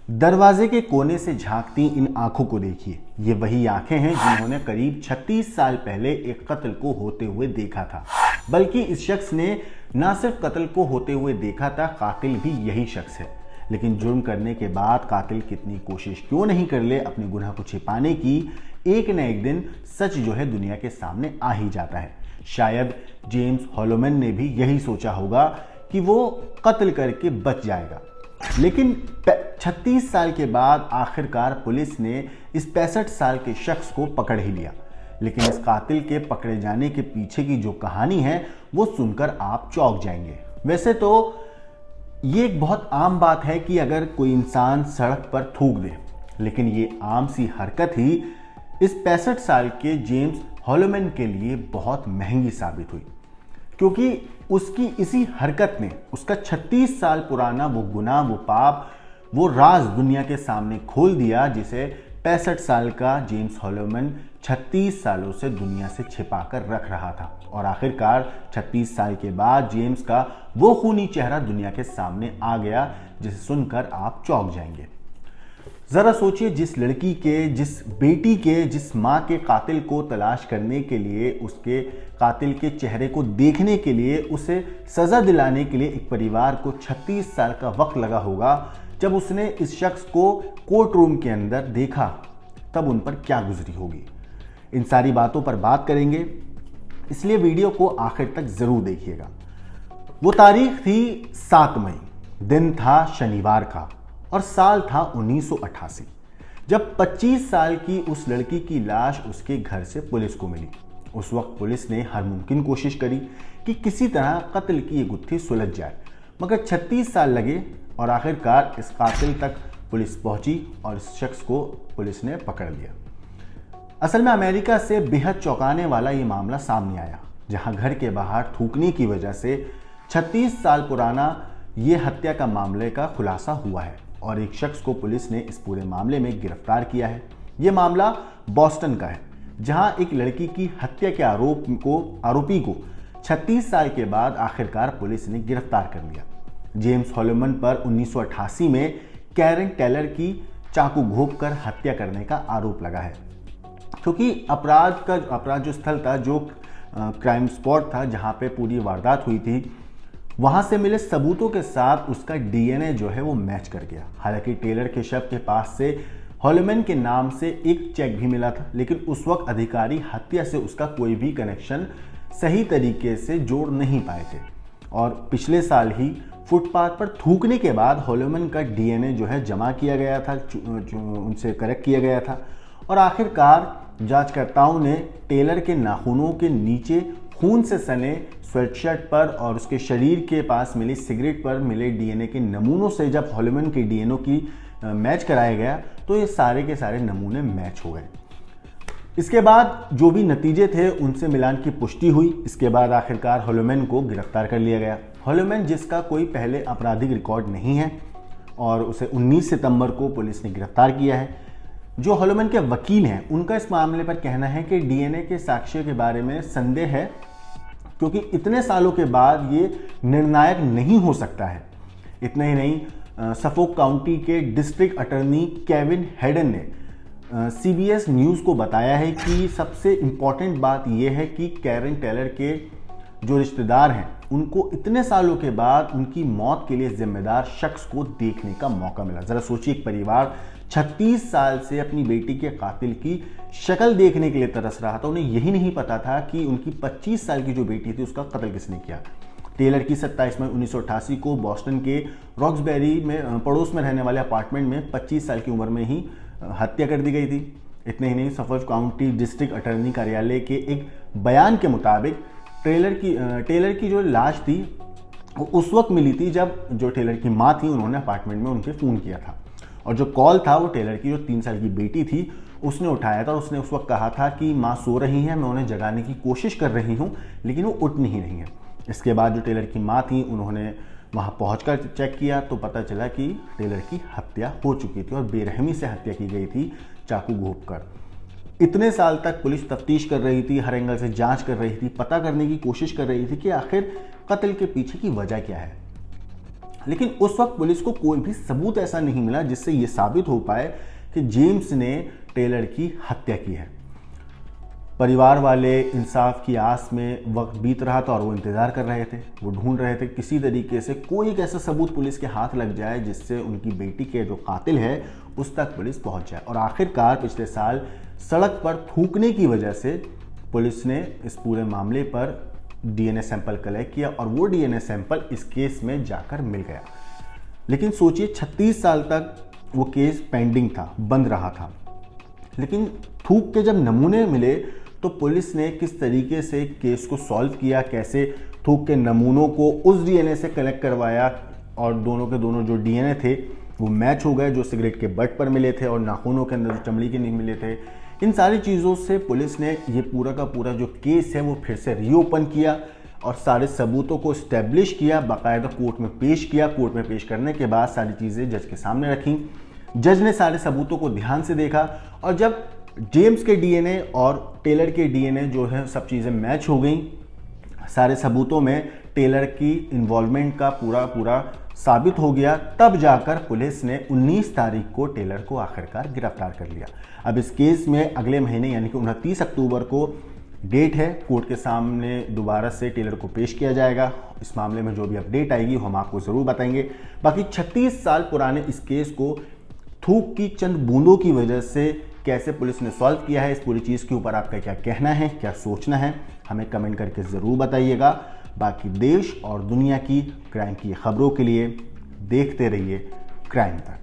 दरवाजे के कोने से झांकती इन आंखों को देखिए। ये वही आंखें हैं जिन्होंने करीब 36 साल पहले एक कत्ल को होते हुए देखा था। बल्कि इस शख्स ने न सिर्फ कत्ल को होते हुए देखा था, कातिल भी यही शख्स है। लेकिन जुर्म करने के बाद कातिल कितनी कोशिश क्यों नहीं कर ले अपने गुनाह को छिपाने की, एक न एक दिन सच जो है दुनिया के सामने आ ही जाता है। शायद जेम्स हॉलोमैन ने भी यही सोचा होगा कि वो कत्ल करके बच जाएगा, लेकिन 36 साल के बाद आखिरकार पुलिस ने इस 65 साल के शख्स को पकड़ ही लिया। लेकिन इस कातिल के पकड़े जाने के पीछे की जो कहानी है वो सुनकर आप चौंक जाएंगे। वैसे तो ये एक बहुत आम बात है कि अगर कोई इंसान सड़क पर थूक दे, लेकिन ये आम सी हरकत ही इस 65 साल के जेम्स हॉलोमैन के लिए बहुत महंगी साबित हुई, क्योंकि उसकी इसी हरकत ने उसका 36 साल पुराना वो गुनाह, वो पाप, वो राज दुनिया के सामने खोल दिया, जिसे 65 साल का जेम्स हॉलोमैन 36 सालों से दुनिया से छिपा कर रख रहा था। और आखिरकार 36 साल के बाद जेम्स का वो खूनी चेहरा दुनिया के सामने आ गया, जिसे सुनकर आप चौंक जाएंगे। जरा सोचिए, जिस लड़की के, जिस बेटी के, जिस माँ के कातिल को तलाश करने के लिए, उसके कातिल के चेहरे को देखने के लिए, उसे सज़ा दिलाने के लिए एक परिवार को 36 साल का वक्त लगा होगा। जब उसने इस शख्स को कोर्ट रूम के अंदर देखा तब उन पर क्या गुजरी होगी। इन सारी बातों पर बात करेंगे, इसलिए वीडियो को आखिर तक ज़रूर देखिएगा। वो तारीख थी 7 मई, दिन था शनिवार का और साल था 1988, जब 25 साल की उस लड़की की लाश उसके घर से पुलिस को मिली। उस वक्त पुलिस ने हर मुमकिन कोशिश करी कि किसी तरह कत्ल की ये गुत्थी सुलझ जाए, मगर 36 साल लगे और आखिरकार इस कातिल तक पुलिस पहुंची और इस शख्स को पुलिस ने पकड़ लिया। असल में अमेरिका से बेहद चौंकाने वाला ये मामला सामने आया, जहां घर के बाहर थूकने की वजह से 36 साल पुराना ये हत्या का मामले का खुलासा हुआ है और एक शख्स को पुलिस ने इस पूरे मामले में गिरफ्तार किया है। ये मामला बॉस्टन का है, जहां एक लड़की की हत्या के आरोपी को 36 साल के बाद आखिरकार पुलिस ने गिरफ्तार कर लिया। जेम्स हॉलोमैन पर 1988 में कैरन टेलर की चाकू घोंपकर हत्या करने का आरोप लगा है, क्योंकि अपराध जो स्थल था, जो क्राइम स्पॉट था जहां पे पूरी वारदात हुई थी, वहां से मिले सबूतों के साथ उसका डीएनए जो है वो मैच कर गया। हालांकि टेलर के शव के पास से हॉलोमैन के नाम से एक चेक भी मिला था, लेकिन उस वक्त अधिकारी हत्या से उसका कोई भी कनेक्शन सही तरीके से जोड़ नहीं पाए थे। और पिछले साल ही फुटपाथ पर थूकने के बाद हॉलोमैन का डीएनए जो है जमा किया गया था, जो उनसे करेक्ट किया गया था। और आखिरकार जांचकर्ताओं ने टेलर के नाखूनों के नीचे खून से सने स्वेटशर्ट पर और उसके शरीर के पास मिली सिगरेट पर मिले डीएनए के नमूनों से जब हॉलोमैन के डीएनए की मैच कराया गया, तो ये सारे के सारे नमूने मैच हो गए। इसके बाद जो भी नतीजे थे उनसे मिलान की पुष्टि हुई। इसके बाद आखिरकार हॉलोमैन को गिरफ्तार कर लिया गया। हॉलोमैन, जिसका कोई पहले आपराधिक रिकॉर्ड नहीं है, और उसे 19 सितंबर को पुलिस ने गिरफ्तार किया है। जो हॉलोमैन के वकील हैं, उनका इस मामले पर कहना है कि डीएनए के साक्ष्य के बारे में संदेह है, क्योंकि इतने सालों के बाद ये निर्णायक नहीं हो सकता है। इतना ही नहीं, सफोक काउंटी के डिस्ट्रिक्ट अटॉर्नी केविन हेडन ने सीबीएस न्यूज़ को बताया है कि सबसे इम्पॉर्टेंट बात यह है कि कैरन टेलर के जो रिश्तेदार हैं, उनको इतने सालों के बाद उनकी मौत के लिए जिम्मेदार शख्स को देखने का मौका मिला। ज़रा सोचिए, एक परिवार 36 साल से अपनी बेटी के कातिल की शक्ल देखने के लिए तरस रहा था। उन्हें यही नहीं पता था कि उनकी 25 साल की जो बेटी थी उसका कत्ल किसने किया। टेलर की 27 मई 1988 को बॉस्टन के रॉक्सबेरी में पड़ोस में रहने वाले अपार्टमेंट में 25 साल की उम्र में ही हत्या कर दी गई थी। इतने ही नहीं, सफोक काउंटी डिस्ट्रिक्ट अटॉर्नी कार्यालय के एक बयान के मुताबिक टेलर की जो लाश थी वो उस वक्त मिली थी जब जो टेलर की माँ थी, उन्होंने अपार्टमेंट में उनके फ़ोन किया था। और जो कॉल था वो टेलर की जो 3 साल की बेटी थी उसने उठाया था। और उसने उस वक्त कहा था कि माँ सो रही है, मैं उन्हें जगाने की कोशिश कर रही हूँ, लेकिन वो उठ नहीं रही है। इसके बाद जो टेलर की माँ थी, उन्होंने वहाँ पहुंचकर चेक किया तो पता चला कि टेलर की हत्या हो चुकी थी और बेरहमी से हत्या की गई थी, चाकू घोंपकर। इतने साल तक पुलिस तफ्तीश कर रही थी, हर एंगल से जांच कर रही थी, पता करने की कोशिश कर रही थी कि आखिर कत्ल के पीछे की वजह क्या है। लेकिन उस वक्त पुलिस को कोई भी सबूत ऐसा नहीं मिला जिससे यह साबित हो पाए कि जेम्स ने टेलर की हत्या की है। परिवार वाले इंसाफ की आस में वक्त बीत रहा था और वो इंतज़ार कर रहे थे, वो ढूंढ रहे थे किसी तरीके से कोई एक ऐसा सबूत पुलिस के हाथ लग जाए जिससे उनकी बेटी के जो कातिल है उस तक पुलिस पहुंच जाए। और आखिरकार पिछले साल सड़क पर थूकने की वजह से पुलिस ने इस पूरे मामले पर डीएनए सैंपल कलेक्ट किया और वो डीएनए सैंपल इस केस में जाकर मिल गया। लेकिन सोचिए 36 साल तक वो केस पेंडिंग था, बंद रहा था। लेकिन थूक के जब नमूने मिले तो पुलिस ने किस तरीके से केस को सॉल्व किया, कैसे थूक के नमूनों को उस डीएनए से कलेक्ट करवाया और दोनों के दोनों जो डीएनए थे वो मैच हो गए, जो सिगरेट के बट पर मिले थे और नाखूनों के अंदर जो चमड़ी के नहीं मिले थे। इन सारी चीज़ों से पुलिस ने ये पूरा का पूरा जो केस है वो फिर से रीओपन किया और सारे सबूतों को इस्टेब्लिश किया, बाकायदा कोर्ट में पेश किया। कोर्ट में पेश करने के बाद सारी चीज़ें जज के सामने रखी। जज ने सारे सबूतों को ध्यान से देखा और जब जेम्स के डीएनए और टेलर के डीएनए जो है सब चीज़ें मैच हो गई, सारे सबूतों में टेलर की इन्वॉल्वमेंट का पूरा साबित हो गया, तब जाकर पुलिस ने 19 तारीख को टेलर को आखिरकार गिरफ्तार कर लिया। अब इस केस में अगले महीने यानी कि 29 अक्टूबर को डेट है, कोर्ट के सामने दोबारा से टेलर को पेश किया जाएगा। इस मामले में जो भी अपडेट आएगी हम आपको ज़रूर बताएंगे। बाकी 36 साल पुराने इस केस को थूक की चंद बूंदों की वजह से कैसे पुलिस ने सॉल्व किया है, इस पूरी चीज़ के ऊपर आपका क्या कहना है, क्या सोचना है, हमें कमेंट करके ज़रूर बताइएगा। बाकी देश और दुनिया की क्राइम की खबरों के लिए देखते रहिए क्राइम तक।